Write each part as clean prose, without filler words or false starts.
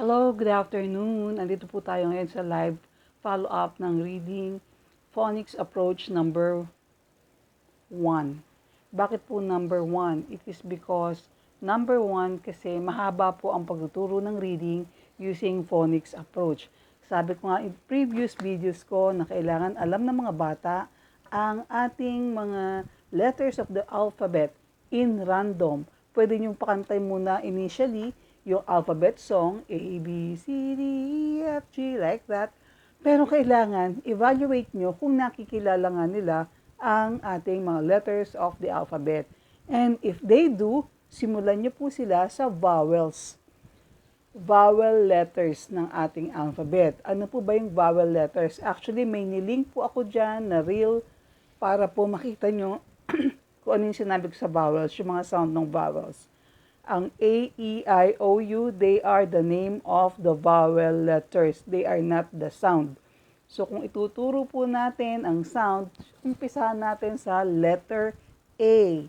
Hello, good afternoon. Andito po tayo ngayon sa live follow-up ng reading Phonics Approach number 1. Bakit po number 1? It is because number 1 kasi mahaba po ang pagtuturo ng reading using Phonics Approach. Sabi ko nga in previous videos ko na kailangan alam ng mga bata ang ating mga letters of the alphabet in random. Pwede niyong pakantay muna initially yung alphabet song, A, B, C, D, E, F, G, like that. Pero kailangan, evaluate nyo kung nakikilala nga nila ang ating mga letters of the alphabet. And if they do, simulan nyo po sila sa vowels. Vowel letters ng ating alphabet. Ano po ba yung vowel letters? Actually, may nilink po ako dyan na reel para po makita nyo kung ano yung sinabi ko sa vowels, yung mga sound ng vowels. Ang A, E, I, O, U, they are the name of the vowel letters. They are not the sound. So kung ituturo po natin ang sound, umpisahan natin sa letter A.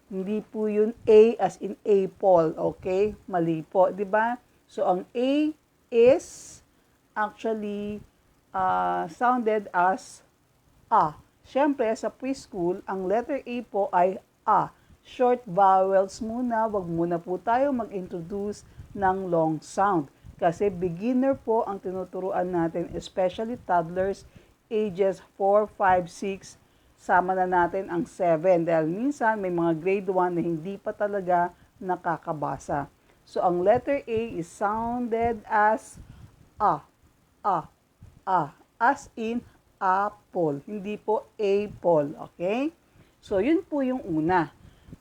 Hindi po yun A as in apple, okay? Mali po, di ba? So ang A is actually sounded as A. Siyempre, sa preschool, ang letter A po ay A. Short vowels muna, wag muna po tayo mag-introduce ng long sound. Kasi beginner po ang tinuturuan natin, especially toddlers, ages 4, 5, 6, sama na natin ang 7. Dahil minsan may mga grade 1 na hindi pa talaga nakakabasa. So ang letter A is sounded as A, A, A, as in apple, hindi po apple, okay? So yun po yung una.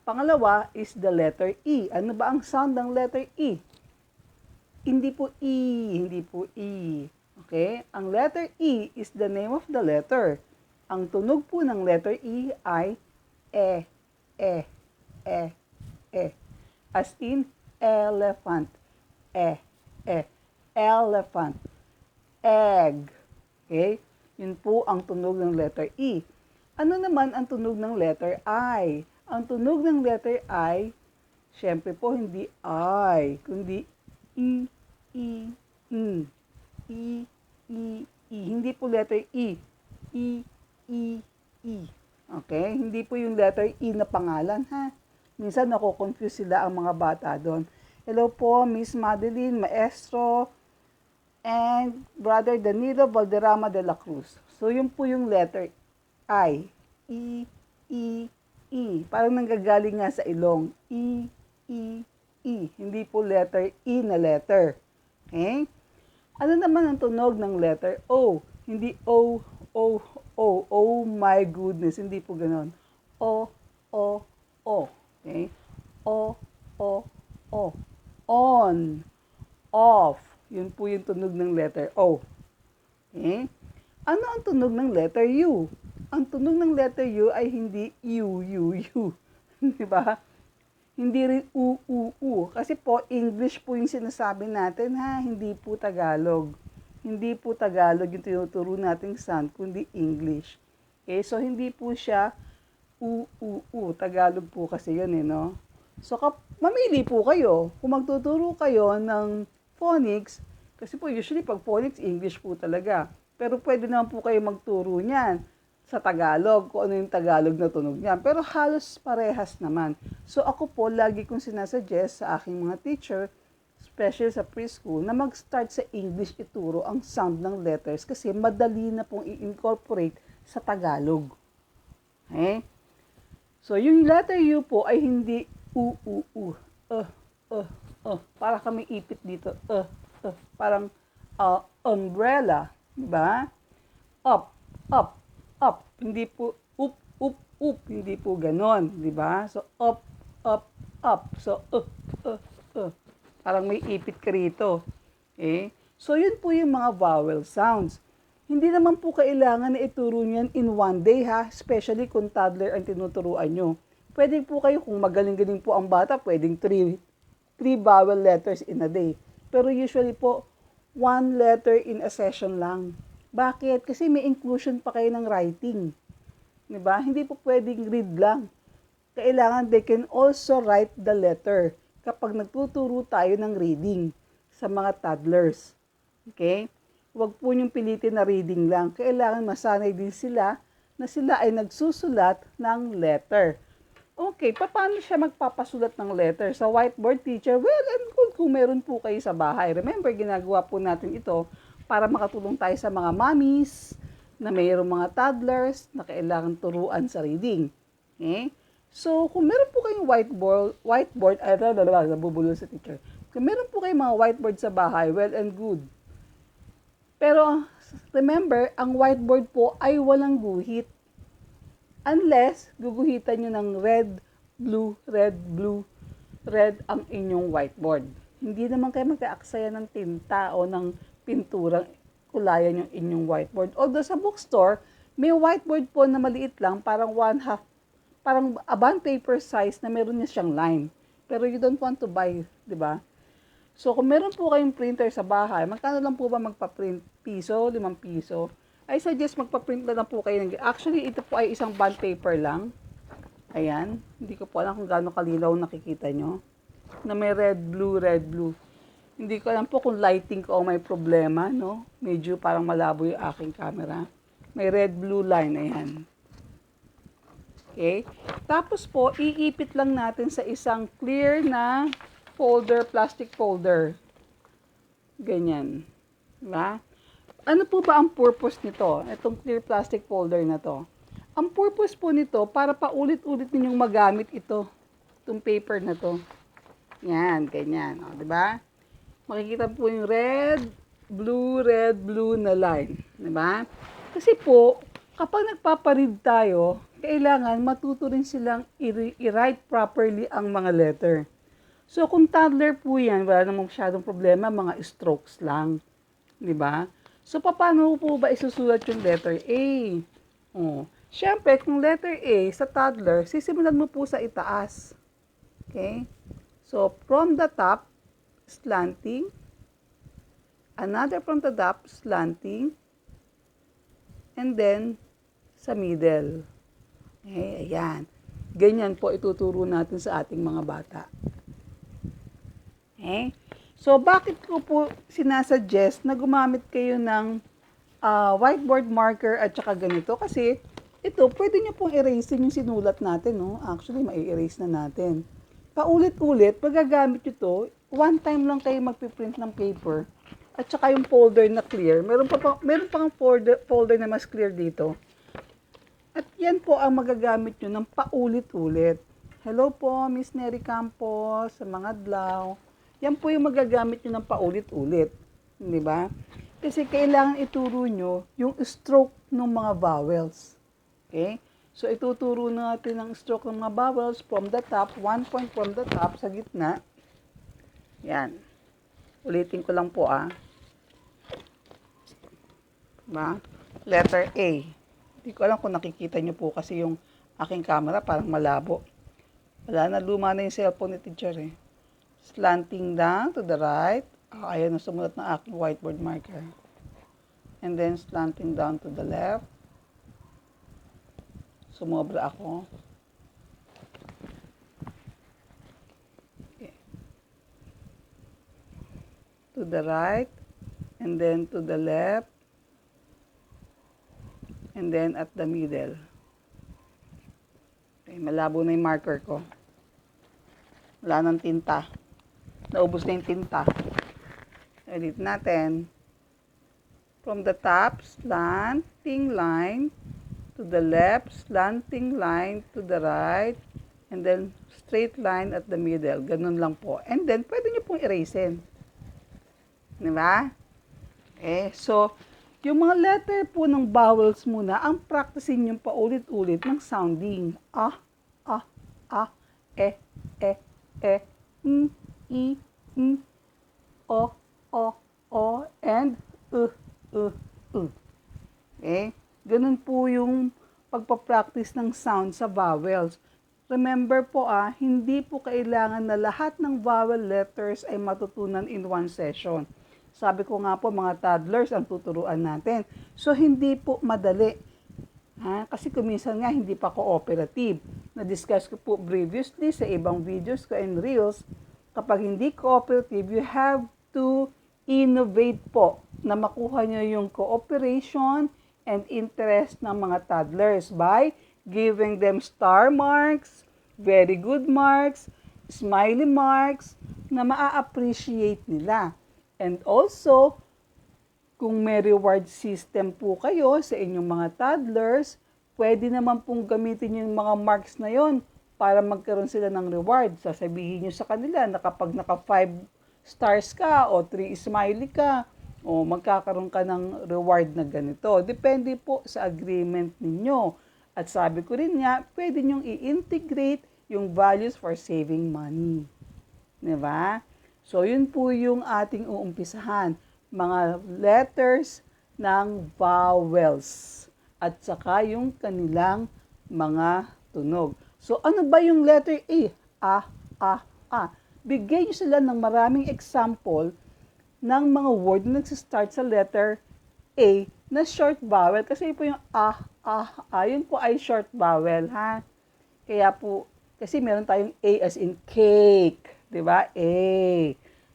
Pangalawa is the letter E. Ano ba ang sound ng letter E? Hindi po E, hindi po E. Okay? Ang letter E is the name of the letter. Ang tunog po ng letter E ay E, E, E, E. As in elephant. E, E. Elephant. Egg. Okay? Yun po ang tunog ng letter E. Ano naman ang tunog ng letter I? Ang tunog ng letter I, syempre po hindi I, kundi I, I, I, I, I, I. Hindi po letter E. I, I, I. Okay? Hindi po yung letter E na pangalan, ha? Minsan nako-confuse sila ang mga bata doon. Hello po, Miss Madeline, Maestro, and Brother Danilo Valderrama de la Cruz. So, yun po yung letter I. I, I, I. Parang nanggagaling nga sa ilong. I, I, I. Hindi po letter E na letter. Okay? Ano naman ang tunog ng letter O? Hindi O, O, O. Oh my goodness. Hindi po ganon. O, O, O. Okay? O, O, O. On. Off. Yun po yung tunog ng letter O. Okay? Ano ang tunog ng letter U? Ang tunog ng letter U ay hindi U, U, U. Di ba? Hindi rin U, U, U. Kasi po, English po yung sinasabi natin, ha? Hindi po Tagalog. Hindi po Tagalog yung tinuturo nating sound, kundi English. Okay? So, hindi po siya U, U, U. Tagalog po kasi yun, eh, no? So, mamili po kayo. Kung magtuturo kayo ng phonics, kasi po usually pag phonics, English po talaga. Pero pwede naman po kayo magturo niyan sa Tagalog, kung ano yung Tagalog na tunog niyan. Pero halos parehas naman. So ako po, lagi kong sinasuggest sa aking mga teacher, especially sa preschool, na mag-start sa English ituro ang sound ng letters kasi madali na pong i-incorporate sa Tagalog. Okay? So yung letter U po ay hindi U, U, U. Para kami ipit dito. Parang umbrella. Diba? Up, up, up. Hindi po up, up, up. Hindi po ganon. Diba? So, up, up, up. So, parang may ipit ka rito. Okay? So, yun po yung mga vowel sounds. Hindi naman po kailangan na ituro niyan in one day, ha? Especially kung toddler ang tinuturuan nyo. Pwede po kayo, kung magaling-galing po ang bata, pwedeng 3 vowel letters in a day. Pero usually po, 1 letter in a session lang. Bakit? Kasi may inclusion pa kayo ng writing. Diba? Hindi po pwedeng read lang. Kailangan they can also write the letter kapag nagtuturo tayo ng reading. sa mga toddlers. Okay? Huwag po niyong pilitin na reading lang. Kailangan masanay din sila na sila ay nagsusulat ng letter. Okay, paano siya magpapasulat ng letter? Sa whiteboard, teacher, well and good kung meron po kayo sa bahay. Remember, ginagawa po natin ito para makatulong tayo sa mga mommies na mayroong mga toddlers na kailangan turuan sa reading. Okay? So, kung meron po kayong whiteboard, nabubulol sa teacher. Kung meron po kayong mga whiteboard sa bahay, well and good. Pero, remember, ang whiteboard po ay walang guhit. Unless, guguhitan nyo ng red, blue, ang inyong whiteboard. Hindi naman kayo mag-aaksaya ng tinta o ng pinturang kulayan yung inyong whiteboard. Although sa bookstore, may whiteboard po na maliit lang, parang parang a bond paper size na meron niya siyang line. Pero you don't want to buy, di ba? So, kung meron po kayong printer sa bahay, magkano lang po ba magpa-print? Piso, 5 piso? I suggest magpa-print na lang po kayo. Actually, ito po ay isang bond paper lang. Ayan. Hindi ko po alam kung gaano kalinaw nakikita nyo. Na may red, blue. Hindi ko alam po kung lighting ko may problema, no? Medyo parang malabo yung aking camera. May red, blue line. Ayan. Okay? Tapos po, iipit lang natin sa isang clear na folder, plastic folder. Ganyan. Diba? Ano po ba ang purpose nito? Itong clear plastic folder na to. Ang purpose po nito, para paulit-ulit ninyong magamit ito. Itong paper na to. Yan, ganyan. O, diba? Makikita po yung red, blue na line. Diba? Kasi po, kapag nagpaparead tayo, kailangan matuto rin silang i-write properly ang mga letter. So, kung toddler po yan, wala namang masyadong problema, mga strokes lang. Diba? So, paano po ba isusulat yung letter A? Siyempre, kung letter A sa toddler, sisimulan mo po sa itaas. Okay? So, from the top, slanting. Another from the top, slanting. And then, sa middle. Okay, ayan. Ganyan po ituturo natin sa ating mga bata. Okay? So, bakit ko po sinasuggest na gumamit kayo ng whiteboard marker at saka ganito? Kasi, ito, pwede nyo pong erasein yung sinulat natin, no? Actually, mai-erase na natin. Paulit-ulit, pagagamit nyo to, one time lang kayo magpiprint ng paper. At saka yung folder na clear. Meron pang folder na mas clear dito. At yan po ang magagamit nyo ng paulit-ulit. Hello po, Miss Nery Campos, sa mga Adlaw. Yan po yung magagamit nyo ng paulit-ulit. Di ba? Kasi kailangan ituro nyo yung stroke ng mga vowels. Okay? So, ituturo natin ang stroke ng mga vowels from the top, 1 point from the top sa gitna. Yan. Ulitin ko lang po Diba? Letter A. Hindi ko alam kung nakikita nyo po kasi yung aking camera parang malabo. Wala na, luma na yung cellphone ni teacher eh. Slanting down to the right. Ayan ang sumulat ng aking whiteboard marker. And then slanting down to the left. Sumobra ako. Okay. To the right. And then to the left. And then at the middle. Okay, malabo na yung marker ko. Wala nang tinta. Naubos na yung tinta. Edit natin. From the top, slanting line. To the left, slanting line. To the right. And then straight line at the middle. Ganun lang po. And then, pwede nyo pong erasein. Diba? Okay, so, yung mga letter po ng vowels muna, ang practicing yung paulit-ulit ng sounding. I, o, and Okay? Ganun po yung pagpapractice ng sound sa vowels. Remember po hindi po kailangan na lahat ng vowel letters ay matutunan in one session. Sabi ko nga po, mga toddlers ang tuturuan natin. So, hindi po madali. Kasi kuminsan nga, hindi pa cooperative. Na-discuss ko po previously sa ibang videos ko and reels. Kapag hindi cooperative, you have to innovate po na makuha nyo yung cooperation and interest ng mga toddlers by giving them star marks, very good marks, smiley marks na maa-appreciate nila. And also, kung may reward system po kayo sa inyong mga toddlers, pwede naman pong gamitin yung mga marks na yon para magkaroon sila ng reward. Sasabihin nyo sa kanila na kapag naka 5 stars ka o 3 smiley ka, o magkakaroon ka ng reward na ganito. Depende po sa agreement ninyo. At sabi ko rin nga, pwede nyong i-integrate yung values for saving money. Diba? So, yun po yung ating uumpisahan. Mga letters ng vowels. At saka yung kanilang mga tunog. So, ano ba yung letter A? A. Bigay nyo sila ng maraming example ng mga word na nagsistart sa letter A na short vowel. Kasi po yung yun po ay short vowel, ha? Kaya po, kasi meron tayong A as in cake. Diba? A.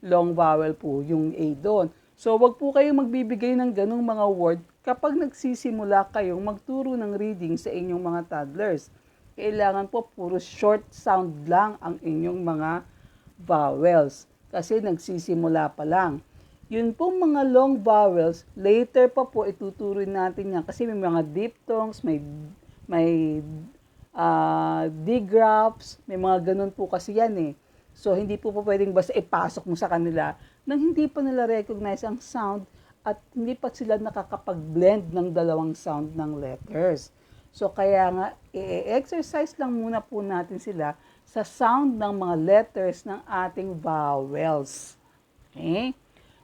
Long vowel po yung A doon. So, wag po kayong magbibigay ng ganong mga word kapag nagsisimula kayong magturo ng reading sa inyong mga toddlers. Kailangan po puro short sound lang ang inyong mga vowels kasi nagsisimula pa lang. Yun po mga long vowels, later pa po ituturuin natin yan kasi may mga diphthongs, may digraphs, may mga ganun po kasi yan eh. So, hindi po pwedeng basta ipasok mo sa kanila nang hindi pa nila recognize ang sound at hindi pa sila nakakapag-blend ng dalawang sound ng letters. So, kaya nga, i-exercise lang muna po natin sila sa sound ng mga letters ng ating vowels. Okay?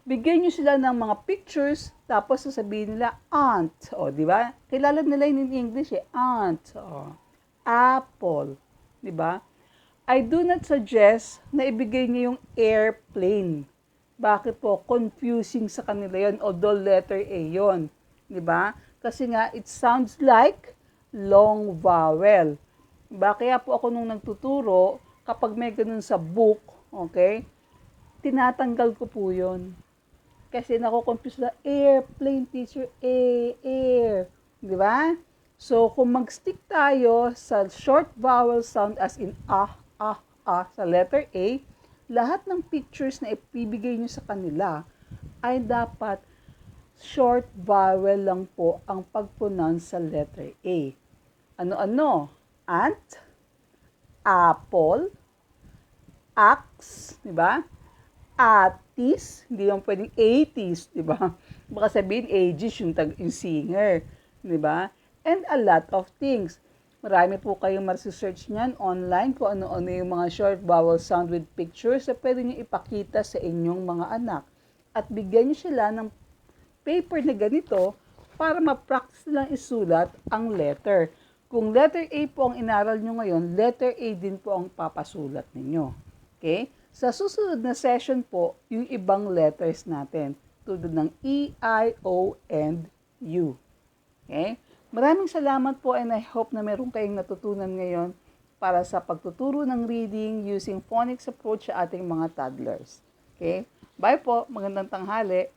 Bigyan nyo sila ng mga pictures, tapos sasabihin nila, aunt. O, di ba? Kilala nila yun in English eh, aunt. O, apple. Di ba? I do not suggest na ibigay niyo yung airplane. Bakit po? Confusing sa kanila yun, although letter A yun. Di ba? Kasi nga, it sounds like long vowel. Diba? Kaya po ako nung nagtuturo, kapag may ganun sa book, okay, tinatanggal ko po yun. Kasi nako-confuse na, airplane teacher, air. Diba? So, kung mag-stick tayo sa short vowel sound as in sa letter A, lahat ng pictures na ipibigay nyo sa kanila ay dapat short vowel lang po ang pag-pronounce sa letter A. Ano-ano? Ant, apple, axe, di ba? Atis, hindi lang pwedeng 80s, di ba? Baka sabihin, ages yung singer, di ba? And a lot of things. Marami po kayong ma-research niyan online kung ano-ano yung mga short vowel sound with pictures na pwede nyo ipakita sa inyong mga anak. At bigyan nyo sila ng paper na ganito para ma-practice lang isulat ang letter. Kung letter A po ang inaral nyo ngayon, letter A din po ang papasulat ninyo. Okay? Sa susunod na session po, yung ibang letters natin. Tulad ng E, I, O, and U. Okay? Maraming salamat po and I hope na meron kayong natutunan ngayon para sa pagtuturo ng reading using phonics approach sa ating mga toddlers. Okay? Bye po. Magandang tanghali.